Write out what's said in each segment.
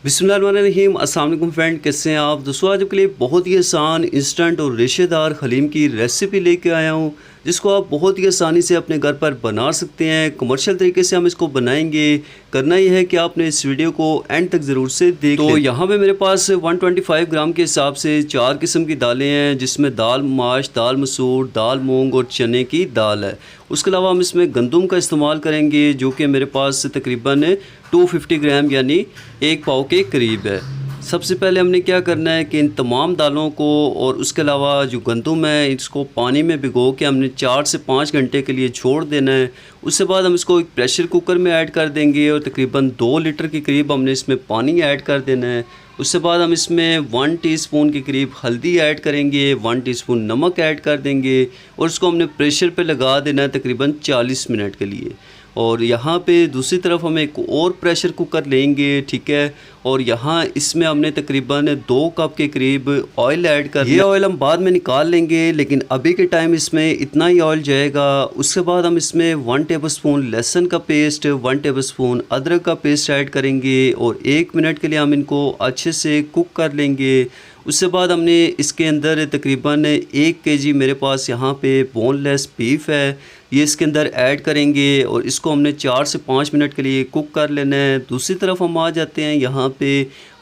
बिस्मिल्लाहिर्रहमानिर्रहीम। अस्सलाम वालेकुम फ्रेंड, कैसे हैं आप दोस्तों। आज आपके लिए बहुत ही आसान इंस्टेंट और रेशेदार हलीम की रेसिपी लेके आया हूँ, जिसको आप बहुत ही आसानी से अपने घर पर बना सकते हैं। कमर्शियल तरीके से हम इसको बनाएंगे। करना यह है कि आपने इस वीडियो को एंड तक ज़रूर से देख तो यहाँ पे मेरे पास 125 ग्राम के हिसाब से 4 किस्म की दालें हैं, जिसमें दाल माश, दाल मसूर, दाल मूंग और चने की दाल है। उसके अलावा हम इसमें गंदम का इस्तेमाल करेंगे, जो कि मेरे पास तकरीबन 250 ग्राम यानी 1 पाव के करीब है। सबसे पहले हमने क्या करना है कि इन तमाम दालों को और उसके अलावा जो गंदम है इसको पानी में भिगो के हमने 4 से 5 घंटे के लिए छोड़ देना है। उसके बाद हम इसको एक प्रेशर कुकर में ऐड कर देंगे और तकरीबन 2 लीटर के करीब हमने इसमें पानी ऐड कर देना है। उसके बाद हम इसमें 1 टीस्पून के करीब हल्दी ऐड करेंगे, 1 टीस्पून नमक ऐड कर देंगे और इसको हमने प्रेशर पे लगा देना है तकरीबन 40 मिनट के लिए। और यहाँ पे दूसरी तरफ हम एक और प्रेशर कुकर लेंगे, ठीक है। और यहाँ इसमें हमने तकरीबन 2 कप के करीब ऑयल ऐड कर ये ऑयल हम बाद में निकाल लेंगे, लेकिन अभी के टाइम इसमें इतना ही ऑयल जाएगा। उसके बाद हम इसमें 1 टेबलस्पून लहसुन का पेस्ट, 1 टेबलस्पून अदरक का पेस्ट ऐड करेंगे और 1 मिनट के लिए हम इनको अच्छे से कुक कर लेंगे। उसके बाद हमने इसके अंदर तकरीबन 1 केजी मेरे पास यहाँ पे बोनलेस बीफ है, ये इसके अंदर ऐड करेंगे और इसको हमने 4 से 5 मिनट के लिए कुक कर लेना है। दूसरी तरफ हम आ जाते हैं यहाँ पे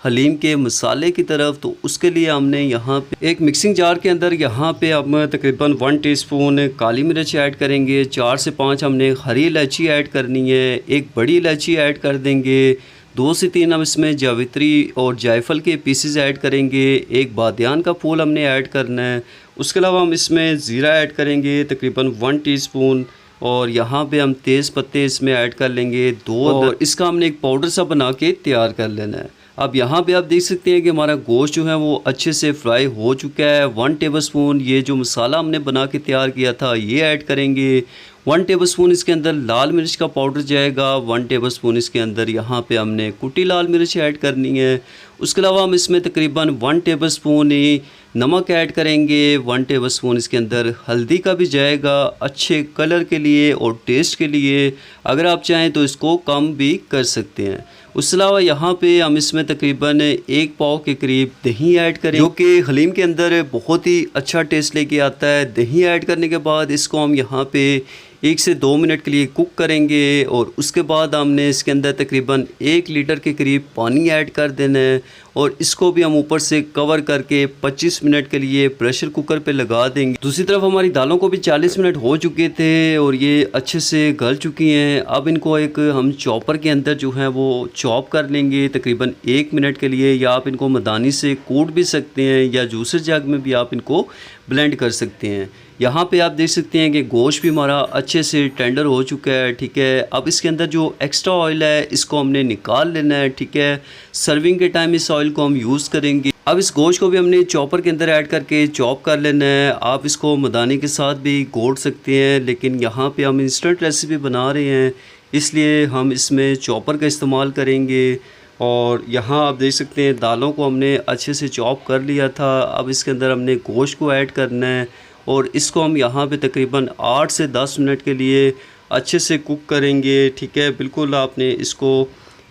हलीम के मसाले की तरफ। तो उसके लिए हमने यहाँ पे एक मिक्सिंग जार के अंदर यहाँ पे हम तकरीबन 1 टीस्पून काली मिर्च ऐड करेंगे, 4 से 5 हमने हरी इलायची ऐड करनी है, एक बड़ी इलायची ऐड कर देंगे, 2 से 3 हम इसमें जावित्री और जायफल के पीसेस ऐड करेंगे, एक बादियान का फूल हमने ऐड करना है। उसके अलावा हम इसमें ज़ीरा ऐड करेंगे तकरीबन 1 टीस्पून और यहाँ पे हम तेज़ पत्ते इसमें ऐड कर लेंगे 2 और इसका हमने एक पाउडर सा बना के तैयार कर लेना है। अब यहाँ पे आप देख सकते हैं कि हमारा गोश्त जो है वो अच्छे से फ्राई हो चुका है। 1 टेबलस्पून ये जो मसाला हमने बना के तैयार किया था ये ऐड करेंगे। 1 टेबलस्पून इसके अंदर लाल मिर्च का पाउडर जाएगा, 1 टेबलस्पून इसके अंदर यहाँ पे हमने कुटी लाल मिर्च ऐड करनी है। उसके अलावा हम इसमें तकरीबन 1 टेबलस्पून ही नमक ऐड करेंगे, 1 टेबलस्पून इसके अंदर हल्दी का भी जाएगा अच्छे कलर के लिए और टेस्ट के लिए। अगर आप चाहें तो इसको कम भी कर सकते हैं। उसके अलावा यहाँ पे हम इसमें तकरीबन 1 पाव के करीब दही ऐड करें, जो कि हलीम के अंदर बहुत ही अच्छा टेस्ट लेके आता है। दही ऐड करने के बाद इसको हम यहाँ पे 1 से 2 मिनट के लिए कुक करेंगे और उसके बाद हमने इसके अंदर तकरीबन 1 लीटर के करीब पानी ऐड कर देना है और इसको भी हम ऊपर से कवर करके 25 मिनट के लिए प्रेशर कुकर पे लगा देंगे। दूसरी तरफ हमारी दालों को भी 40 मिनट हो चुके थे और ये अच्छे से गल चुकी हैं। अब इनको एक हम चॉपर के अंदर जो है वो चॉप कर लेंगे तकरीबन 1 मिनट के लिए, या आप इनको मदानी से कूट भी सकते हैं या जूसर जग में भी आप इनको ब्लेंड कर सकते हैं। यहाँ पे आप देख सकते हैं कि गोश्त भी हमारा अच्छे से टेंडर हो चुका है, ठीक है। अब इसके अंदर जो एक्स्ट्रा ऑयल है इसको हमने निकाल लेना है, ठीक है। सर्विंग के टाइम इस ऑयल को हम यूज़ करेंगे। अब इस गोश्त को भी हमने चॉपर के अंदर ऐड करके चॉप कर लेना है। आप इसको मदानी के साथ भी घोट सकते हैं, लेकिन यहाँ पे हम इंस्टेंट रेसिपी बना रहे हैं इसलिए हम इसमें चॉपर का इस्तेमाल करेंगे। और यहाँ आप देख सकते हैं दालों को हमने अच्छे से चॉप कर लिया था। अब इसके अंदर हमने गोश्त को ऐड करना है और इसको हम यहाँ पे तकरीबन 8 से 10 मिनट के लिए अच्छे से कुक करेंगे, ठीक है। बिल्कुल आपने इसको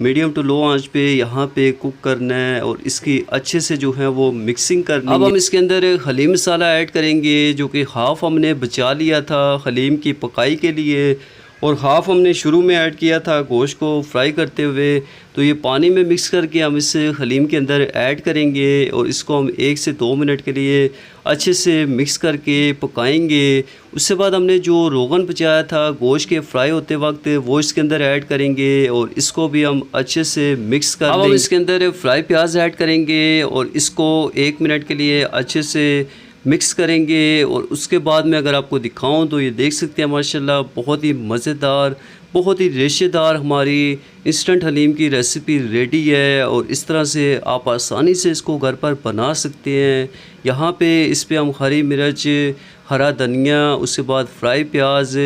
मीडियम टू लो आंच पे यहाँ पे कुक करना है और इसकी अच्छे से जो है वो मिक्सिंग करनी है। अब हम इसके अंदर हलीम मसाला ऐड करेंगे, जो कि हाफ़ हमने बचा लिया था हलीम की पकाई के लिए और हाफ़ हमने शुरू में ऐड किया था गोश्त को फ्राई करते हुए। तो ये पानी में मिक्स करके हम इस हलीम के अंदर ऐड करेंगे और इसको हम 1 से 2 मिनट के लिए अच्छे से मिक्स करके पकाएंगे। उसके बाद हमने जो रोगन बचाया था गोश्त के फ्राई होते वक्त वो इसके अंदर ऐड करेंगे और इसको भी हम अच्छे से मिक्स कर देंगे। अब हम इसके अंदर फ्राई प्याज ऐड करेंगे और इसको 1 मिनट के लिए अच्छे से मिक्स करेंगे। और उसके बाद में अगर आपको दिखाऊं तो ये देख सकते हैं माशाल्लाह बहुत ही मज़ेदार, बहुत ही रेशेदार हमारी इंस्टेंट हलीम की रेसिपी रेडी है। और इस तरह से आप आसानी से इसको घर पर बना सकते हैं। यहाँ पे इस पर हम हरी मिर्च, हरा धनिया, उसके बाद फ्राई प्याज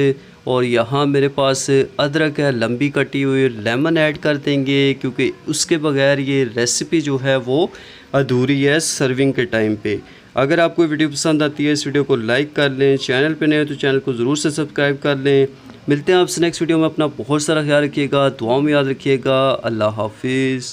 और यहाँ मेरे पास अदरक है लंबी कटी हुई, लेमन ऐड कर देंगे, क्योंकि उसके बगैर ये रेसिपी जो है वो अधूरी है सर्विंग के टाइम पे। अगर आपको वीडियो पसंद आती है इस वीडियो को लाइक कर लें, चैनल पे नए हो तो चैनल को ज़रूर से सब्सक्राइब कर लें। मिलते हैं आपसे नेक्स्ट वीडियो में। अपना बहुत सारा ख्याल रखिएगा, दुआओं में याद रखिएगा। अल्लाह हाफिज़।